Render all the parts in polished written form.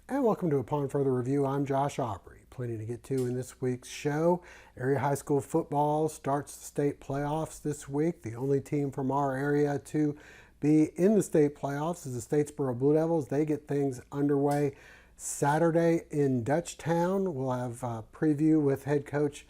And welcome to Upon Further Review. I'm Josh Aubrey. Plenty to get to in this week's show. Area high school football starts the state playoffs this week. The only team from our area to be in the state playoffs is the Statesboro Blue Devils. They get things underway Saturday in Dutchtown. We'll have a preview with head coach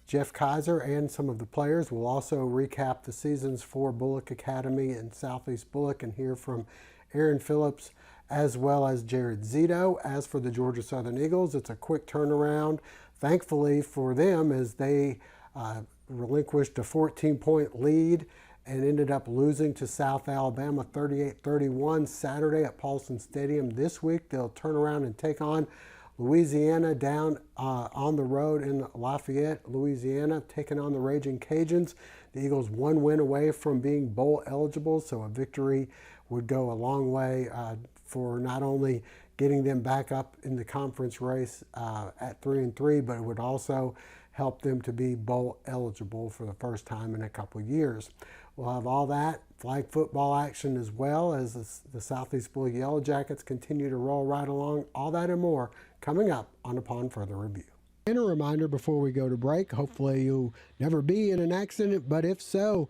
Jeff Kaiser and some of the players. We'll also recap the seasons for Bulloch Academy in Southeast Bulloch and hear from Aaron Phillips as well as Jared Zito. As for the Georgia Southern Eagles, it's a quick turnaround, thankfully for them, as they relinquished a 14-point lead and ended up losing to South Alabama 38-31 Saturday at Paulson Stadium. This week, they'll turn around and take on Louisiana down on the road in Lafayette, Louisiana, taking on the Raging Cajuns. The Eagles one win away from being bowl eligible, so a victory would go a long way for not only getting them back up in the conference race at 3-3, but it would also help them to be bowl eligible for the first time in a couple years. We'll have all that, flag football action as well as the Southeast Bulloch Yellow Jackets continue to roll right along. All that and more coming up on Upon Further Review. And a reminder before we go to break, hopefully you'll never be in an accident, but if so,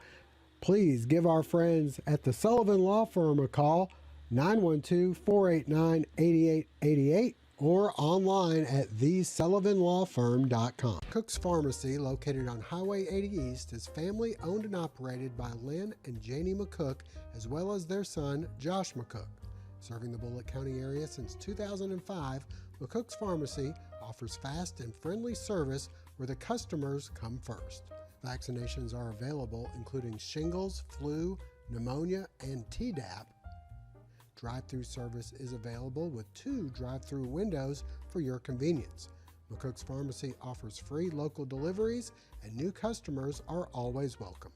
please give our friends at the Sullivan Law Firm a call, 912-489-8888, or online at thesullivanlawfirm.com. McCooks Pharmacy, located on Highway 80 East, is family owned and operated by Lynn and Janie McCook, as well as their son, Josh McCook. Serving the Bulloch County area since 2005, McCooks Pharmacy offers fast and friendly service where the customers come first. Vaccinations are available, including shingles, flu, pneumonia, and Tdap. Drive-through service is available with 2 drive-through windows for your convenience. McCooks Pharmacy offers free local deliveries, and new customers are always welcome.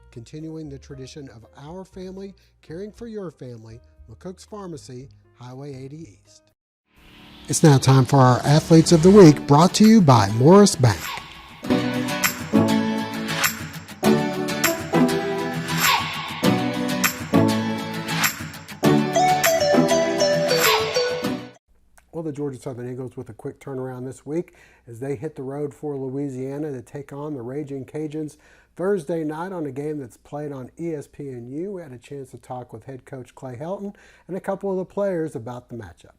Continuing the tradition of our family caring for your family, McCooks Pharmacy, Highway 80 East. It's now time for our Athletes of the Week, brought to you by Morris Bank. Well, the Georgia Southern Eagles with a quick turnaround this week as they hit the road for Louisiana to take on the Raging Cajuns Thursday night on a game that's played on ESPNU. We had a chance to talk with head coach Clay Helton and a couple of the players about the matchup.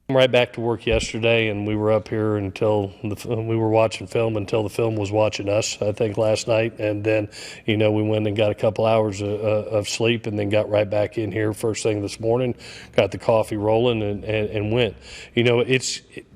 Right back to work yesterday, and we were up here until we were watching film until the film was watching us, I think, last night. And then, we went and got a couple hours of sleep and then got right back in here first thing this morning, got the coffee rolling and went.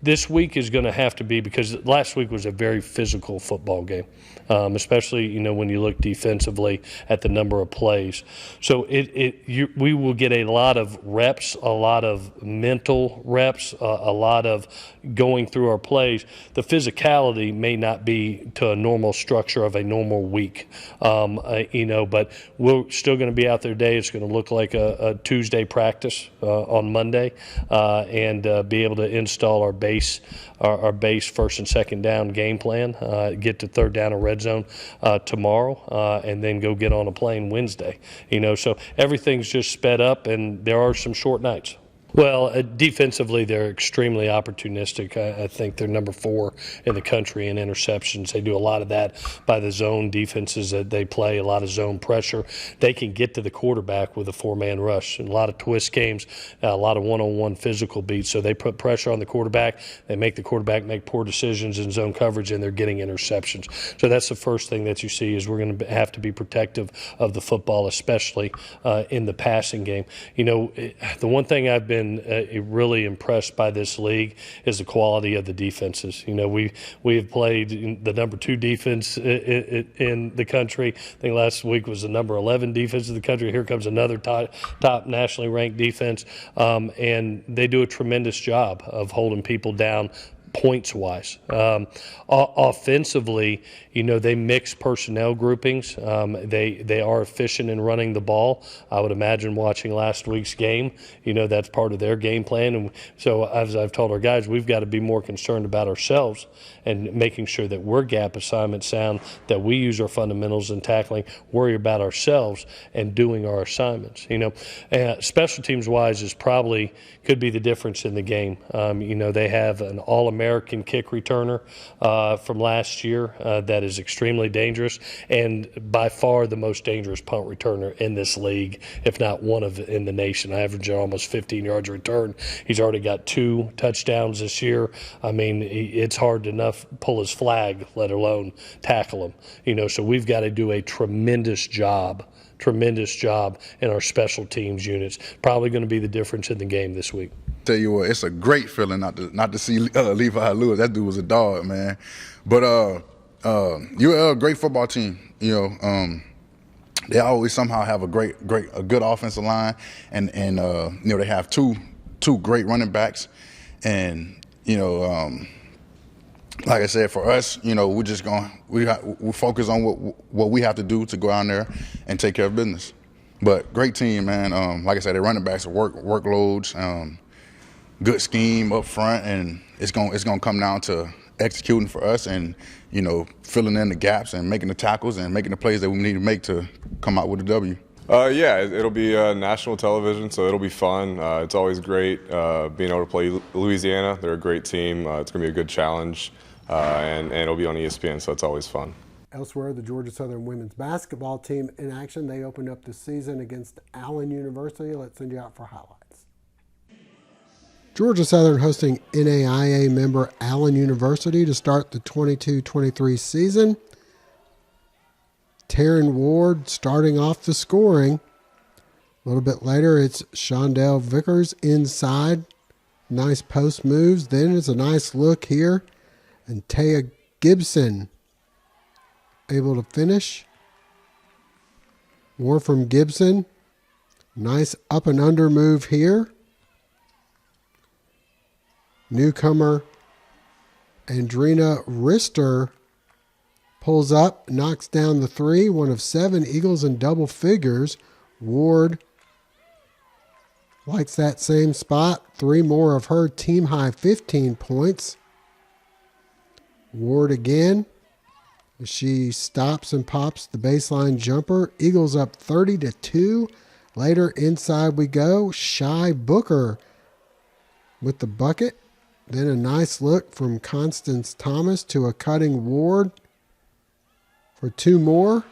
This week is going to have to be, because last week was a very physical football game, especially, when you look defensively at the number of plays. So we will get a lot of reps, a lot of mental reps, a lot of going through our plays. The physicality may not be to a normal structure of a normal week, but we're still going to be out there today. It's going to look like a Tuesday practice on Monday, and be able to install our base first and second down game plan, get to third down and red zone tomorrow, and then go get on a plane Wednesday. So everything's just sped up, and there are some short nights. Well, defensively, they're extremely opportunistic. I think they're number 4 in the country in interceptions. They do a lot of that by the zone defenses that they play, a lot of zone pressure. They can get to the quarterback with a 4-man rush, and a lot of twist games, a lot of one-on-one physical beats. So they put pressure on the quarterback. They make the quarterback make poor decisions in zone coverage, and they're getting interceptions. So that's the first thing that you see is we're going to have to be protective of the football, especially in the passing game. The one thing I've been really impressed by this league is the quality of the defenses. We have played the number 2 defense in the country. I think last week was the number 11 defense in the country. Here comes another top nationally ranked defense, and they do a tremendous job of holding people down, points-wise. Offensively, they mix personnel groupings. They are efficient in running the ball. I would imagine watching last week's game, that's part of their game plan. And so as I've told our guys, we've got to be more concerned about ourselves and making sure that we're gap assignment sound, that we use our fundamentals in tackling, worry about ourselves and doing our assignments. Special teams-wise is probably could be the difference in the game. They have an All-American kick returner from last year that is extremely dangerous, and by far the most dangerous punt returner in this league, if not one of in the nation, averaging almost 15 yards a return. He's already got 2 touchdowns this year. I mean, it's hard enough pull his flag, let alone tackle him. So we've got to do a tremendous job in our special teams units. Probably going to be the difference in the game this week. Tell you what, it's a great feeling not to see Levi Lewis. That dude was a dog, man. But you're a great football team. They always somehow have a good offensive line, and they have two great running backs, and like I said, for us, we're just we focus on what we have to do to go out there and take care of business. But great team, man. Like I said, the running backs are workloads, good scheme up front, and it's gonna come down to executing for us and filling in the gaps and making the tackles and making the plays that we need to make to come out with a W. Yeah, it'll be national television, so it'll be fun. It's always great being able to play Louisiana. They're a great team. It's going to be a good challenge, and it'll be on ESPN, so it's always fun. Elsewhere, the Georgia Southern women's basketball team in action. They opened up the season against Allen University. Let's send you out for highlights. Georgia Southern hosting NAIA member Allen University to start the 22-23 season. Taryn Ward starting off the scoring. A little bit later, it's Shondell Vickers inside. Nice post moves. Then it's a nice look here. And Taya Gibson able to finish. More from Gibson. Nice up and under move here. Newcomer Andrina Rister pulls up, knocks down the 3, one of 7 Eagles in double figures. Ward likes that same spot. 3 more of her team high 15 points. Ward again. She stops and pops the baseline jumper. Eagles up 30-2. Later inside we go. Shy Booker with the bucket. Then a nice look from Constance Thomas to a cutting Ward for 2 more.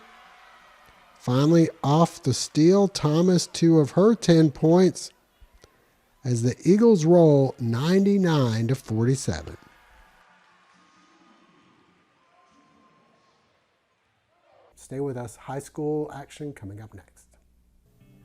Finally, off the steal, Thomas 2 of her 10 points as the Eagles roll 99-47. Stay with us. High school action coming up next.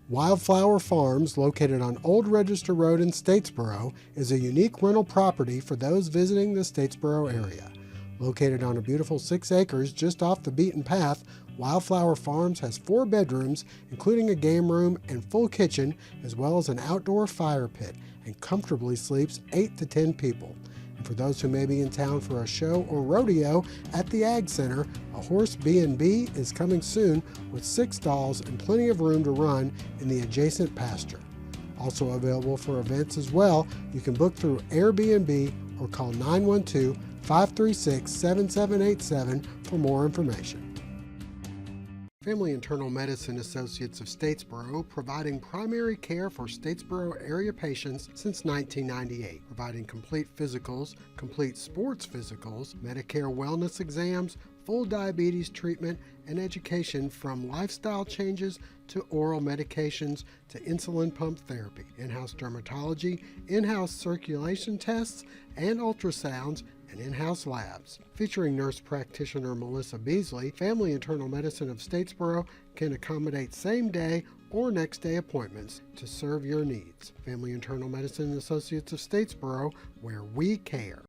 Wildflower Farms, located on Old Register Road in Statesboro, is a unique rental property for those visiting the Statesboro area. Located on a beautiful 6 acres just off the beaten path, Wildflower Farms has 4 bedrooms, including a game room and full kitchen, as well as an outdoor fire pit, and comfortably sleeps 8 to 10 people. And for those who may be in town for a show or rodeo at the Ag Center, a horse B&B is coming soon with 6 stalls and plenty of room to run in the adjacent pasture. Also available for events as well, you can book through Airbnb or call 912-536-7787 for more information. Family Internal Medicine Associates of Statesboro, providing primary care for Statesboro area patients since 1998, providing complete physicals, complete sports physicals, Medicare wellness exams, full diabetes treatment, and education from lifestyle changes to oral medications to insulin pump therapy, in-house dermatology, in-house circulation tests, and ultrasounds, and in-house labs. Featuring nurse practitioner Melissa Beasley, Family Internal Medicine of Statesboro can accommodate same-day or next-day appointments to serve your needs. Family Internal Medicine Associates of Statesboro, where we care.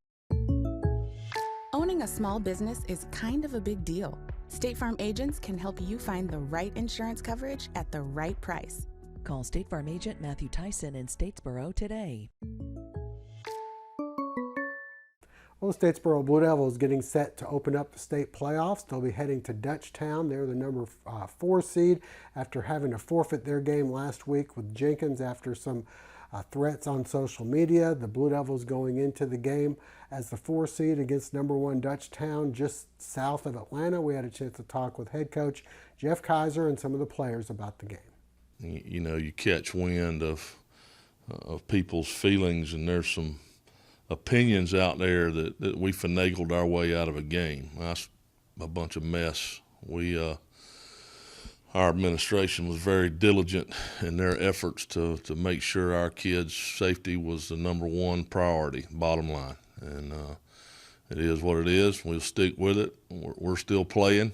Owning a small business is kind of a big deal. State Farm agents can help you find the right insurance coverage at the right price. Call State Farm agent Matthew Tyson in Statesboro today. Well, the Statesboro Blue Devils getting set to open up the state playoffs. They'll be heading to Dutchtown. They're the number 4 seed after having to forfeit their game last week with Jenkins after some threats on social media. The Blue Devils going into the game as the 4 seed against number 1 Dutchtown just south of Atlanta. We had a chance to talk with head coach Jeff Kaiser and some of the players about the game. You know, you catch wind of people's feelings, and there's some opinions out there that we finagled our way out of a game. That's a bunch of mess. Our administration was very diligent in their efforts to make sure our kids' safety was the number 1 priority, bottom line. And it is what it is. We'll stick with it. We're still playing.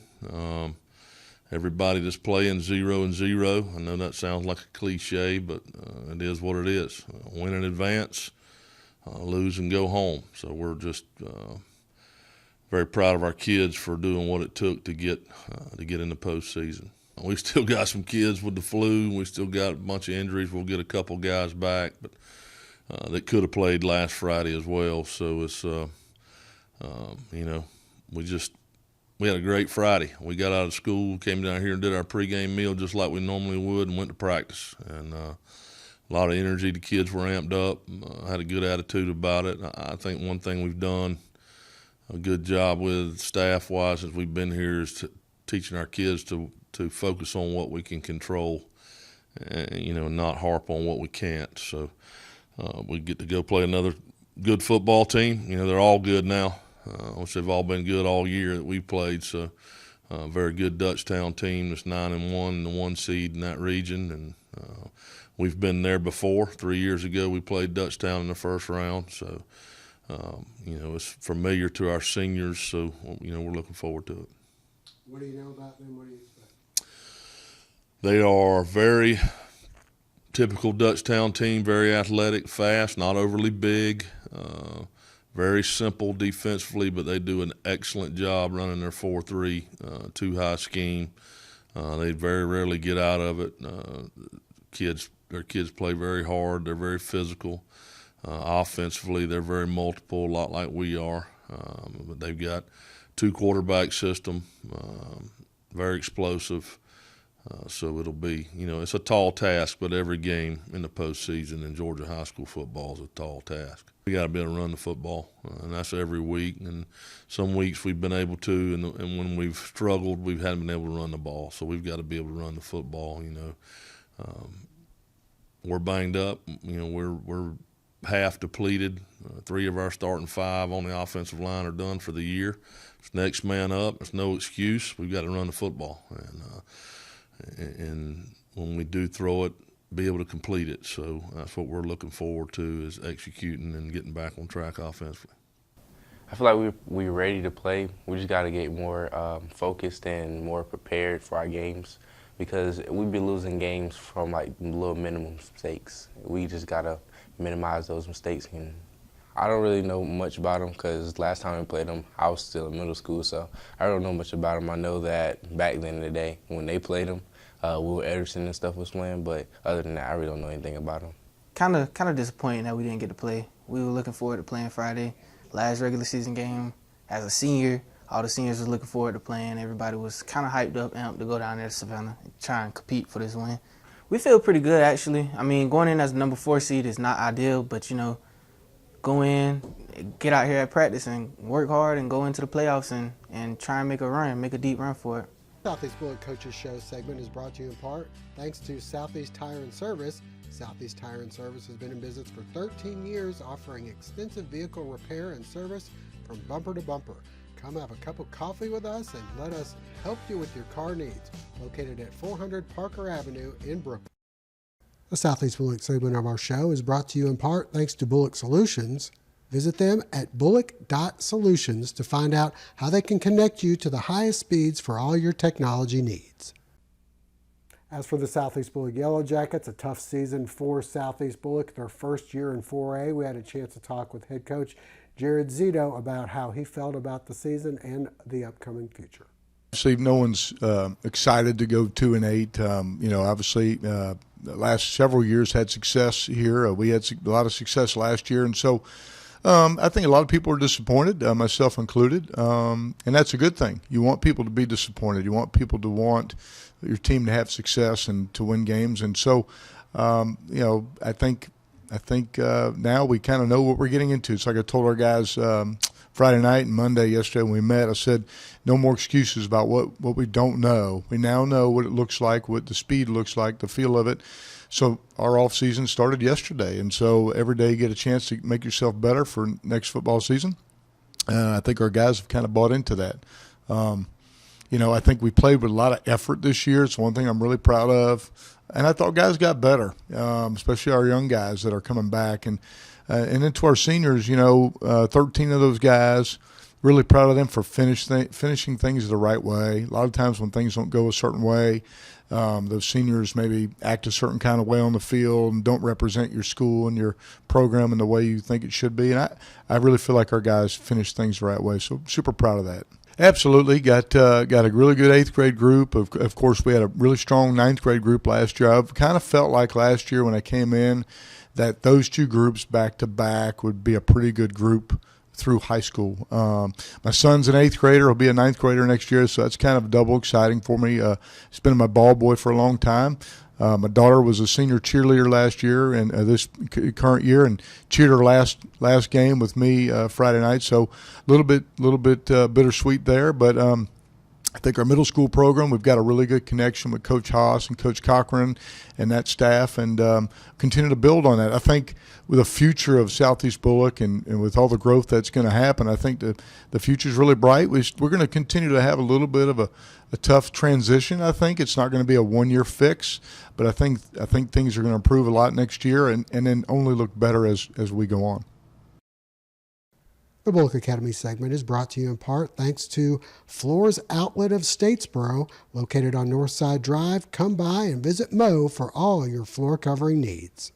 Everybody that's playing 0-0. I know that sounds like a cliche, but it is what it is. Win in advance, lose and go home. So we're just very proud of our kids for doing what it took to get in the postseason. We still got some kids with the flu. We still got a bunch of injuries. We'll get a couple guys back, but that could have played last Friday as well. So it's, you know, we had a great Friday. We got out of school, came down here and did our pregame meal just like we normally would, and went to practice. And a lot of energy. The kids were amped up, had a good attitude about it. I think one thing we've done a good job with staff-wise since we've been here is teaching our kids to focus on what we can control, and, you know, not harp on what we can't. So we get to go play another good football team. You know, they're all good now, which they've all been good all year that we've played. So very good Dutchtown team that's 9-1, the 1 seed in that region. And we've been there before. 3 years ago we played Dutchtown in the first round. So, you know, it's familiar to our seniors. So, you know, we're looking forward to it. What do you know about them? What do you expect? They are very typical Dutchtown team, very athletic, fast, not overly big, very simple defensively, but they do an excellent job running their 4-3 two-high scheme. They very rarely get out of it. Their kids play very hard. They're very physical. Offensively, they're very multiple, a lot like we are. But they've got 2 quarterback system, very explosive. So it'll be, you know, it's a tall task, but every game in the postseason in Georgia high school football is a tall task. We got to be able to run the football, and that's every week. And some weeks we've been able to, and when we've struggled, we haven't been able to run the ball. So we've got to be able to run the football. You know, we're banged up. You know, we're half depleted. 3 of our starting 5 on the offensive line are done for the year. It's next man up. It's no excuse. We've got to run the football, and when we do throw it, be able to complete it. So that's what we're looking forward to, is executing and getting back on track offensively. I feel like we're ready to play. We just got to get more focused and more prepared for our games, because we've been losing games from like little minimum mistakes. We just got to minimize those mistakes. And I don't really know much about them, because last time we played them, I was still in middle school, so I don't know much about them. I know that back then in the day when they played them, Will Ederson and stuff was playing, but other than that, I really don't know anything about them. Kind of disappointing that we didn't get to play. We were looking forward to playing Friday, last regular season game. As a senior, all the seniors was looking forward to playing. Everybody was kind of hyped up, amped to go down there to Savannah and try and compete for this win. We feel pretty good, actually. I mean, going in as the number 4 seed is not ideal, but, you know, go in, get out here at practice and work hard and go into the playoffs and try and make a run, make a deep run for it. Southeast Bulloch Coaches Show segment is brought to you in part thanks to Southeast Tire and Service. Southeast Tire and Service has been in business for 13 years, offering extensive vehicle repair and service from bumper to bumper. Come have a cup of coffee with us and let us help you with your car needs. Located at 400 Parker Avenue in Brooklyn. The Southeast Bulloch segment of our show is brought to you in part thanks to Bulloch Solutions. Visit them at bulloch.solutions to find out how they can connect you to the highest speeds for all your technology needs. As for the Southeast Bulloch Yellow Jackets, a tough season for Southeast Bulloch, their first year in 4A. We had a chance to talk with head coach Jared Zito about how he felt about the season and the upcoming future. Obviously, no one's excited to go 2-8. You know, obviously, the last several years had success here. We had a lot of success last year, and so I think a lot of people are disappointed, myself included, and that's a good thing. You want people to be disappointed. You want people to want your team to have success and to win games. And so, I think now we kind of know what we're getting into. It's like I told our guys Friday night and Monday yesterday when we met. I said, no more excuses about what we don't know. We now know what it looks like, what the speed looks like, the feel of it. So our off season started yesterday, and so every day you get a chance to make yourself better for next football season. I think our guys have kind of bought into that. I think we played with a lot of effort this year. It's one thing I'm really proud of. And I thought guys got better, especially our young guys that are coming back. And then to our seniors, 13 of those guys, really proud of them for finishing things the right way. A lot of times when things don't go a certain way, those seniors maybe act a certain kind of way on the field and don't represent your school and your program in the way you think it should be. And I really feel like our guys finished things the right way. So super proud of that. Absolutely. Got a really good 8th grade group. Of course, we had a really strong 9th grade group last year. I've kind of felt like last year when I came in that those two groups back to back would be a pretty good group through high school. My son's an 8th grader. He'll be a 9th grader next year, so that's kind of double exciting for me. He's been my ball boy for a long time. My daughter was a senior cheerleader last year and this current year, and cheered her last game with me Friday night. So a little bit bittersweet there, but I think our middle school program, we've got a really good connection with Coach Haas and Coach Cochran and that staff, and continue to build on that. I think with the future of Southeast Bulloch and with all the growth that's going to happen, I think the future is really bright. We're going to continue to have a little bit of a tough transition. I think it's not going to be a one-year fix, but I think things are going to improve a lot next year and then only look better as we go on. The Bulloch Academy segment is brought to you in part thanks to Floors Outlet of Statesboro, located on Northside Drive. Come by and visit Mo for all your floor covering needs.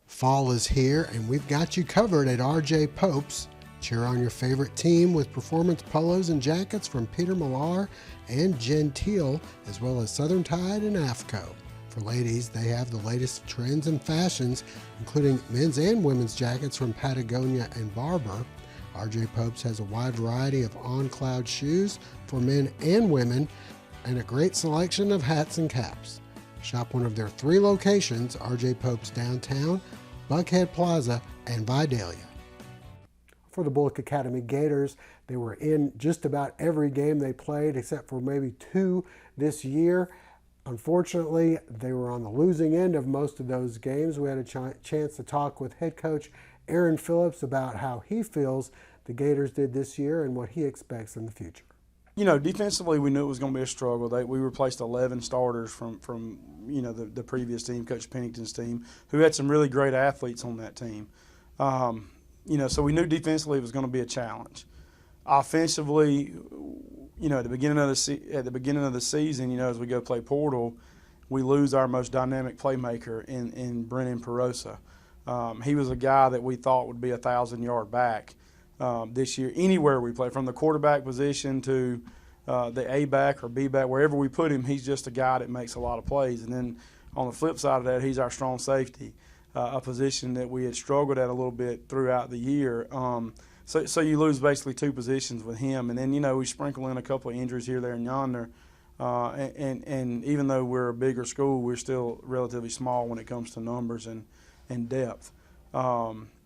Fall is here, and we've got you covered at RJ Pope's. Cheer on your favorite team with performance polos and jackets from Peter Millar and Gentile, as well as Southern Tide and AFCO. For ladies, they have the latest trends and fashions, including men's and women's jackets from Patagonia and Barber. RJ Pope's has a wide variety of on-cloud shoes for men and women, and a great selection of hats and caps. Shop one of their 3 locations, RJ Pope's downtown, Buckhead Plaza, and Vidalia. For the Bulloch Academy Gators, they were in just about every game they played, except for maybe 2 this year. Unfortunately, they were on the losing end of most of those games. We had a chance to talk with head coach Aaron Phillips about how he feels the Gators did this year and what he expects in the future. Defensively, we knew it was going to be a struggle. We replaced 11 starters from the previous team, Coach Pennington's team, who had some really great athletes on that team. So we knew defensively it was going to be a challenge. Offensively, at the beginning of the season, as we go play portal, we lose our most dynamic playmaker in Brennan Perosa. He was a guy that we thought would be a 1,000-yard back this year. Anywhere we play, from the quarterback position to the A back or B back, wherever we put him, he's just a guy that makes a lot of plays. And then on the flip side of that, he's our strong safety, a position that we had struggled at a little bit throughout the year. So you lose basically 2 positions with him, and then we sprinkle in a couple of injuries here, there, and yonder. And even though we're a bigger school, we're still relatively small when it comes to numbers and depth. Having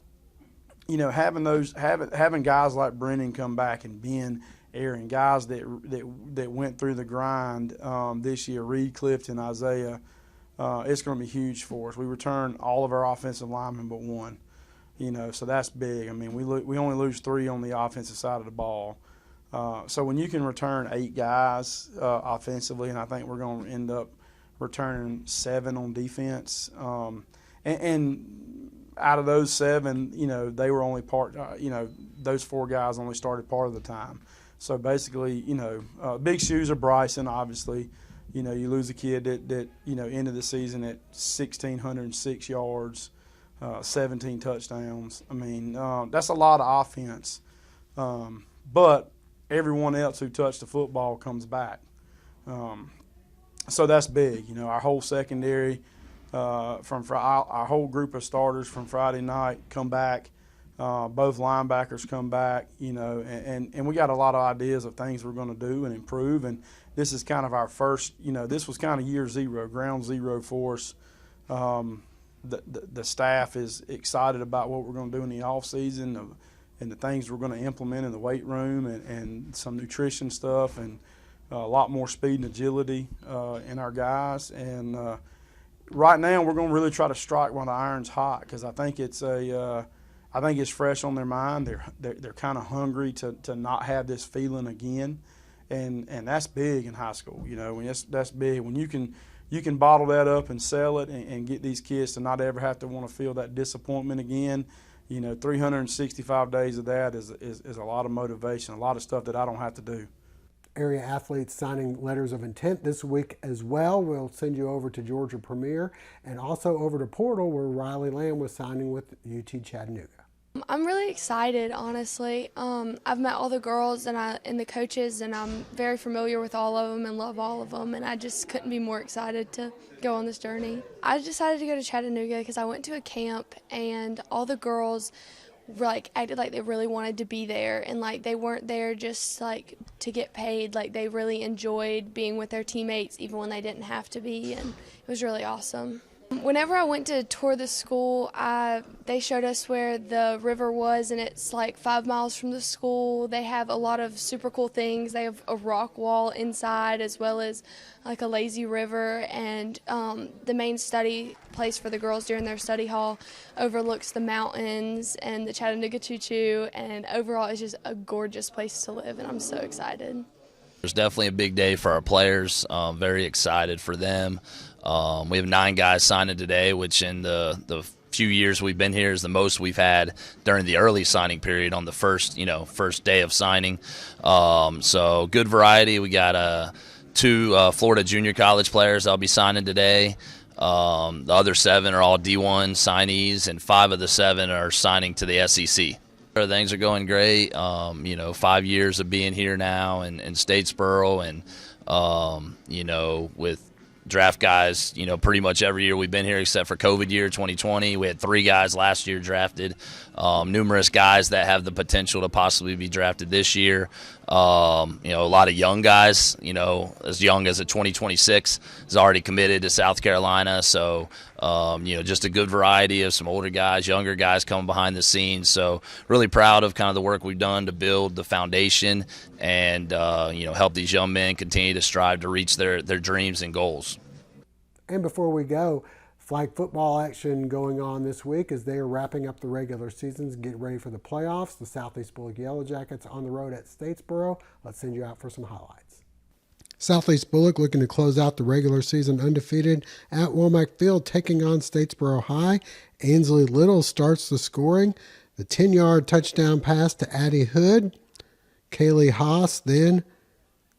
guys like Brennan come back and Ben, Aaron, guys that went through the grind this year, Reed, Clifton, Isaiah, it's going to be huge for us. We return all of our offensive linemen but 1. So that's big. I mean, we only lose 3 on the offensive side of the ball. So when you can return 8 guys offensively, and I think we're going to end up returning 7 on defense, and out of those 7, they were only those 4 guys only started part of the time. So basically, big shoes are Bryson, obviously. You lose a kid that ended the season at 1,606 yards. 17 touchdowns. I mean, that's a lot of offense. But everyone else who touched the football comes back. So that's big. Our whole secondary, our whole group of starters from Friday night come back. Both linebackers come back, you know, and we got a lot of ideas of things we're going to do and improve. And this is kind of our first, you know, this was kind of year zero, ground zero for us. The staff is excited about what we're going to do in the off season and the things we're going to implement in the weight room and some nutrition stuff and a lot more speed and agility in our guys. And right now we're going to really try to strike while the iron's hot, because I think it's I think it's fresh on their mind. They're kind of hungry to not have this feeling again, and that's big in high school. You know, when that's big when you can bottle that up and sell it and get these kids to not ever have to want to feel that disappointment again. You know, 365 days of that is a lot of motivation, a lot of stuff that I don't have to do. Area athletes signing letters of intent this week as well. We'll send you over to Georgia Premier and also over to Portal, where Riley Lamb was signing with UT Chattanooga. I'm really excited, honestly. I've met all the girls and the coaches, and I'm very familiar with all of them and love all of them, and I just couldn't be more excited to go on this journey. I decided to go to Chattanooga because I went to a camp, and all the girls acted like they really wanted to be there, and they weren't there just to get paid. They really enjoyed being with their teammates even when they didn't have to be, and it was really awesome. Whenever I went to tour the school, they showed us where the river was, and it's 5 miles from the school. They have a lot of super cool things. They have a rock wall inside, as well as a lazy river, and the main study place for the girls during their study hall overlooks the mountains and the Chattanooga Choo-Choo, and overall it's just a gorgeous place to live, and I'm so excited. It's definitely a big day for our players. Very excited for them. We have 9 guys signing today, which in the few years we've been here is the most we've had during the early signing period on the first day of signing. So good variety. We got 2 Florida junior college players that'll be signing today. The other 7 are all D1 signees, and 5 of the 7 are signing to the SEC. Things are going great. 5 years of being here now in Statesboro, and with draft guys, pretty much every year we've been here except for COVID year 2020. We had 3 guys last year drafted, numerous guys that have the potential to possibly be drafted this year. A lot of young guys, as young as a 2026 is already committed to South Carolina. So, just a good variety of some older guys, younger guys coming behind the scenes. So really proud of kind of the work we've done to build the foundation and, help these young men continue to strive to reach their dreams and goals. And before we go, flag football action going on this week as they are wrapping up the regular seasons and getting ready for the playoffs. The Southeast Bulloch Yellow Jackets on the road at Statesboro. Let's send you out for some highlights. Southeast Bulloch looking to close out the regular season undefeated at Womack Field, taking on Statesboro High. Ainsley Little starts the scoring. The 10-yard touchdown pass to Addie Hood. Kaylee Haas then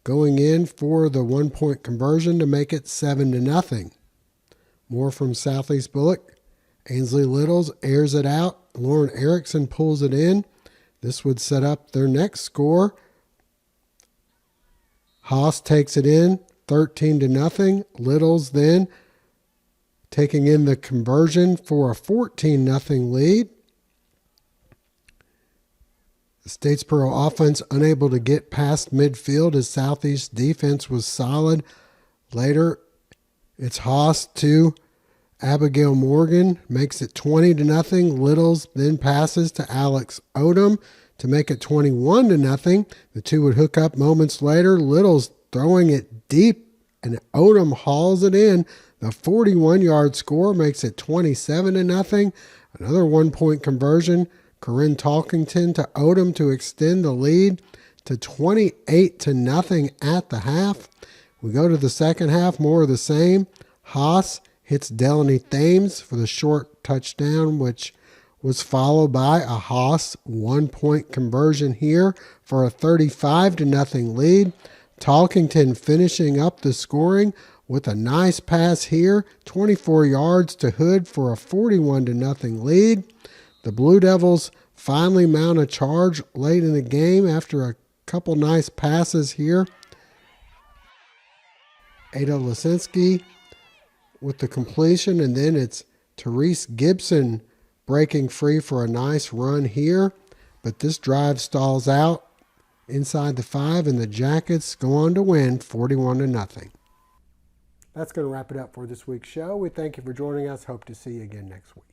going in for the 1-point conversion to make it 7-0. More from Southeast Bulloch. Ainsley Littles airs it out. Lauren Erickson pulls it in. This would set up their next score. Haas takes it in, 13-0. Littles then taking in the conversion for a 14-0 lead. The Statesboro offense unable to get past midfield as Southeast defense was solid. Later, it's Haas to Abigail Morgan, makes it 20-0. Littles then passes to Alex Odom to make it 21-0. The two would hook up moments later. Littles throwing it deep, and Odom hauls it in. The 41-yard score makes it 27-0. Another 1-point conversion. Corinne Talkington to Odom to extend the lead to 28-0 at the half. We go to the second half, more of the same. Haas hits Delaney Thames for the short touchdown, which was followed by a Haas 1-point conversion here for a 35-0 lead. Talkington finishing up the scoring with a nice pass here, 24 yards to Hood for a 41-0 lead. The Blue Devils finally mount a charge late in the game after a couple nice passes here. Ada Lisinski with the completion, and then it's Therese Gibson breaking free for a nice run here, but this drive stalls out inside the 5, and the Jackets go on to win 41-0. That's going to wrap it up for this week's show. We thank you for joining us. Hope to see you again next week.